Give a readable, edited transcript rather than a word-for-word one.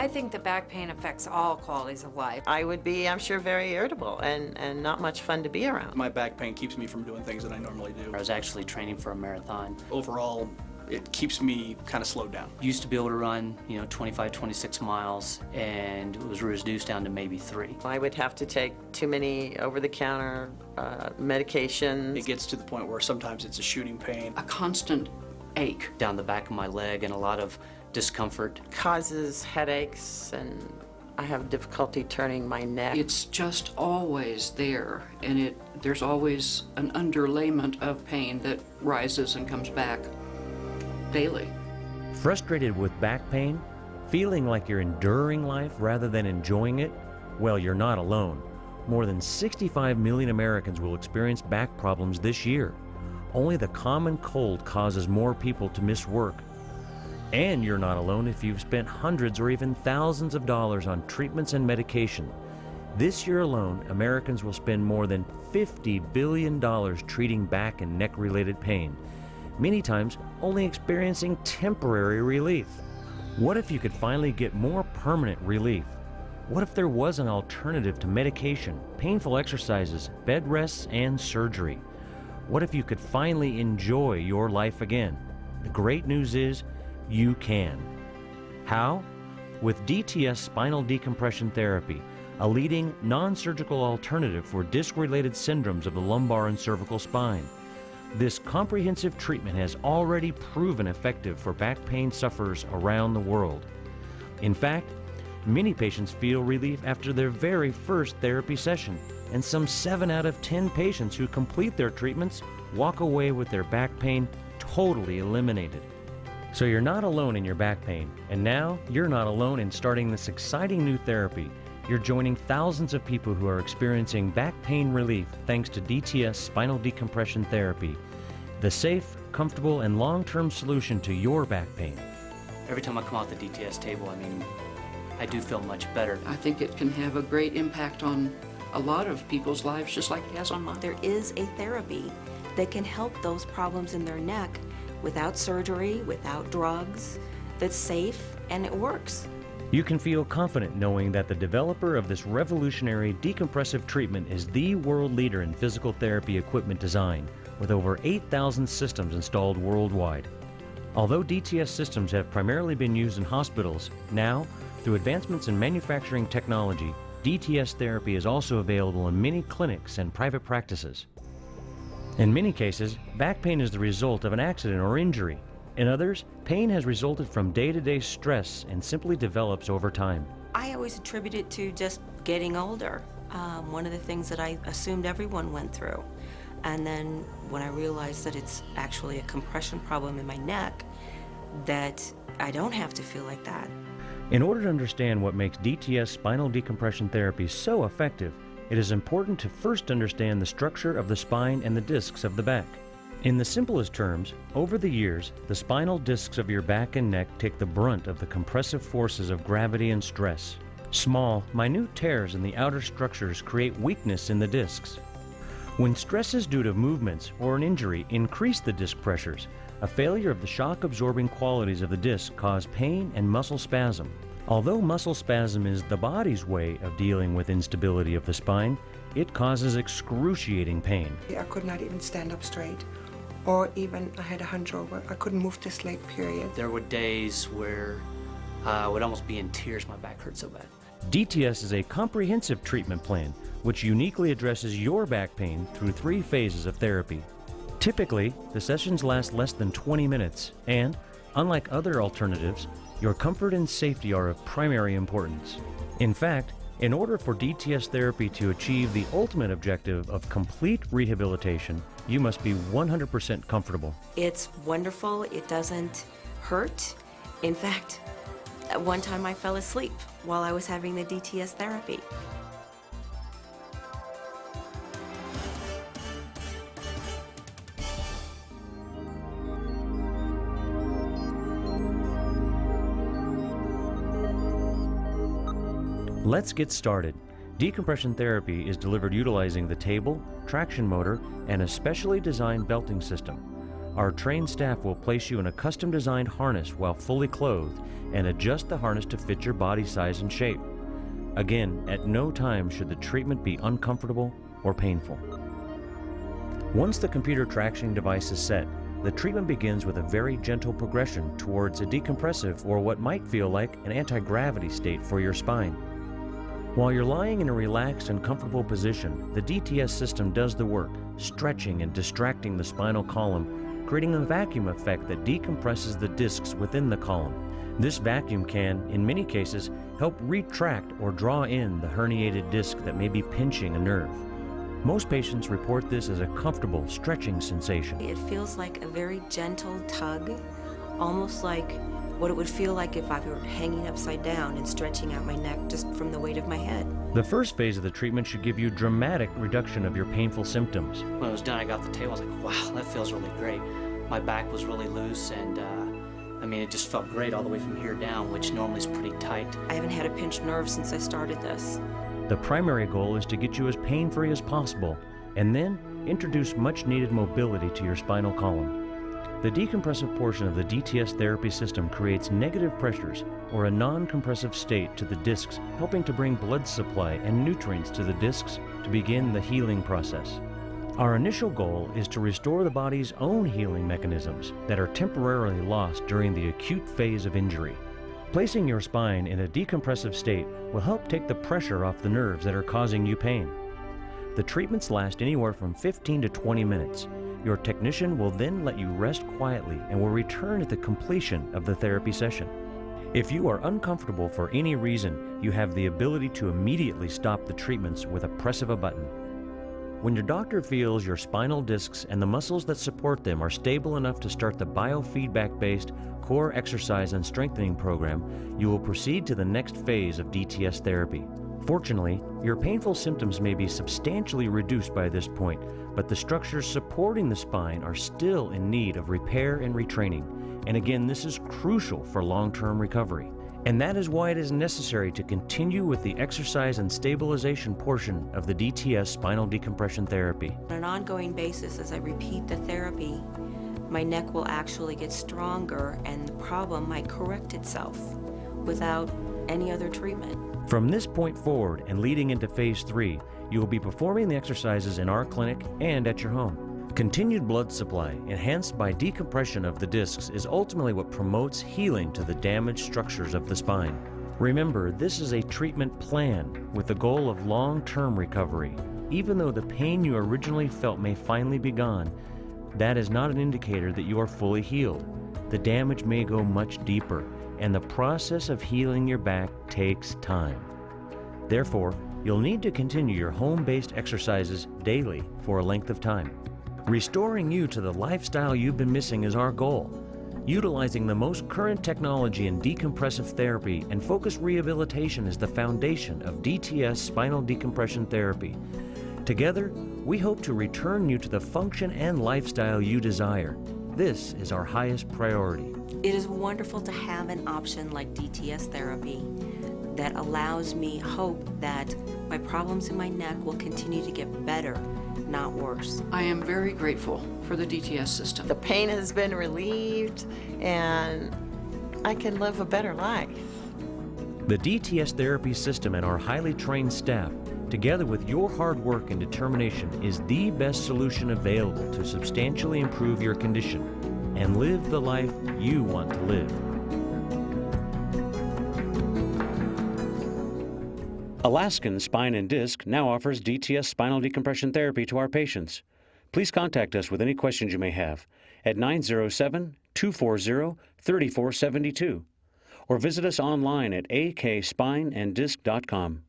I think that back pain affects all qualities of life. I would be, I'm sure, very irritable and not much fun to be around. My back pain keeps me from doing things that I normally do. I was actually training for a marathon. Overall, it keeps me kind of slowed down. Used to be able to run, 25, 26 miles, and it was reduced down to maybe 3. I would have to take too many over-the-counter medications. It gets to the point where sometimes it's a shooting pain. A constant ache Down the back of my leg and a lot of discomfort. Causes headaches, and I have difficulty turning my neck. It's just always there, and there's always an underlayment of pain that rises and comes back daily. Frustrated with back pain? Feeling like you're enduring life rather than enjoying it? Well, you're not alone. More than 65 million Americans will experience back problems this year. Only the common cold causes more people to miss work. And you're not alone if you've spent hundreds or even thousands of dollars on treatments and medication. This year alone, Americans will spend more than $50 billion treating back and neck-related pain, many times only experiencing temporary relief. What if you could finally get more permanent relief? What if there was an alternative to medication, painful exercises, bed rests, and surgery? What if you could finally enjoy your life again? The great news is, you can. How? With DTS spinal decompression therapy, a leading non-surgical alternative for disc-related syndromes of the lumbar and cervical spine. This comprehensive treatment has already proven effective for back pain sufferers around the world. In fact, many patients feel relief after their very first therapy session, and some 7 out of 10 patients who complete their treatments walk away with their back pain totally eliminated. So you're not alone in your back pain, and now you're not alone in starting this exciting new therapy. You're joining thousands of people who are experiencing back pain relief thanks to DTS spinal decompression therapy, the safe, comfortable, and long-term solution to your back pain. Every time I come out the DTS table, I do feel much better. I think it can have a great impact on a lot of people's lives, just like it has on mine. There is a therapy that can help those problems in their neck without surgery, without drugs, that's safe, and it works. You can feel confident knowing that the developer of this revolutionary decompressive treatment is the world leader in physical therapy equipment design, with over 8,000 systems installed worldwide. Although DTS systems have primarily been used in hospitals, now, through advancements in manufacturing technology, DTS therapy is also available in many clinics and private practices. In many cases, back pain is the result of an accident or injury. In others, pain has resulted from day-to-day stress and simply develops over time. I always attribute it to just getting older. One of the things that I assumed everyone went through. And then when I realized that it's actually a compression problem in my neck, that I don't have to feel like that. In order to understand what makes DTS spinal decompression therapy so effective, it is important to first understand the structure of the spine and the discs of the back. In the simplest terms, over the years, the spinal discs of your back and neck take the brunt of the compressive forces of gravity and stress. Small, minute tears in the outer structures create weakness in the discs. When stresses due to movements or an injury increase the disc pressures, a failure of the shock-absorbing qualities of the disc cause pain and muscle spasm. Although muscle spasm is the body's way of dealing with instability of the spine, it causes excruciating pain. I could not even stand up straight, or even I had a hunch over. I couldn't move this leg, period. There were days where I would almost be in tears, my back hurt so bad. DTS is a comprehensive treatment plan which uniquely addresses your back pain through 3 phases of therapy. Typically, the sessions last less than 20 minutes, and, unlike other alternatives, your comfort and safety are of primary importance. In fact, in order for DTS therapy to achieve the ultimate objective of complete rehabilitation, you must be 100% comfortable. It's wonderful. It doesn't hurt. In fact, at one time I fell asleep while I was having the DTS therapy. Let's get started. Decompression therapy is delivered utilizing the table, traction motor, and a specially designed belting system. our trained staff will place you in a custom-designed harness while fully clothed and adjust the harness to fit your body size and shape. Again, at no time should the treatment be uncomfortable or painful. Once the computer traction device is set, the treatment begins with a very gentle progression towards a decompressive or what might feel like an anti-gravity state for your spine. While you're lying in a relaxed and comfortable position, the DTS system does the work, stretching and distracting the spinal column, creating a vacuum effect that decompresses the discs within the column. This vacuum can, in many cases, help retract or draw in the herniated disc that may be pinching a nerve. Most patients report this as a comfortable, stretching sensation. It feels like a very gentle tug, almost like what it would feel like if I were hanging upside down and stretching out my neck just from the weight of my head. The first phase of the treatment should give you dramatic reduction of your painful symptoms. When it was done, I got the table, I was like, wow, that feels really great. My back was really loose, and I mean, it just felt great all the way from here down, which normally is pretty tight. I haven't had a pinched nerve since I started this. The primary goal is to get you as pain-free as possible, and then introduce much-needed mobility to your spinal column. The decompressive portion of the DTS therapy system creates negative pressures or a non-compressive state to the discs, helping to bring blood supply and nutrients to the discs to begin the healing process. Our initial goal is to restore the body's own healing mechanisms that are temporarily lost during the acute phase of injury. Placing your spine in a decompressive state will help take the pressure off the nerves that are causing you pain. The treatments last anywhere from 15 to 20 minutes. Your technician will then let you rest quietly and will return at the completion of the therapy session. If you are uncomfortable for any reason, you have the ability to immediately stop the treatments with a press of a button. When your doctor feels your spinal discs and the muscles that support them are stable enough to start the biofeedback-based core exercise and strengthening program, you will proceed to the next phase of DTS therapy. Fortunately, your painful symptoms may be substantially reduced by this point, but the structures supporting the spine are still in need of repair and retraining. And again, this is crucial for long-term recovery. And that is why it is necessary to continue with the exercise and stabilization portion of the DTS spinal decompression therapy. On an ongoing basis, as I repeat the therapy, my neck will actually get stronger and the problem might correct itself without any other treatment. From this point forward and leading into phase 3, you will be performing the exercises in our clinic and at your home. Continued blood supply, enhanced by decompression of the discs, is ultimately what promotes healing to the damaged structures of the spine. Remember, this is a treatment plan with the goal of long-term recovery. Even though the pain you originally felt may finally be gone, that is not an indicator that you are fully healed. The damage may go much deeper, and the process of healing your back takes time. Therefore, you'll need to continue your home-based exercises daily for a length of time. Restoring you to the lifestyle you've been missing is our goal. Utilizing the most current technology in decompressive therapy and focused rehabilitation is the foundation of DTS spinal decompression therapy. Together, we hope to return you to the function and lifestyle you desire. This is our highest priority. It is wonderful to have an option like DTS therapy that allows me hope that my problems in my neck will continue to get better, not worse. I am very grateful for the DTS system. The pain has been relieved and I can live a better life. The DTS therapy system and our highly trained staff, together with your hard work and determination, is the best solution available to substantially improve your condition and live the life you want to live. Alaskan Spine and Disc now offers DTS spinal decompression therapy to our patients. Please contact us with any questions you may have at 907-240-3472 or visit us online at akspineanddisc.com.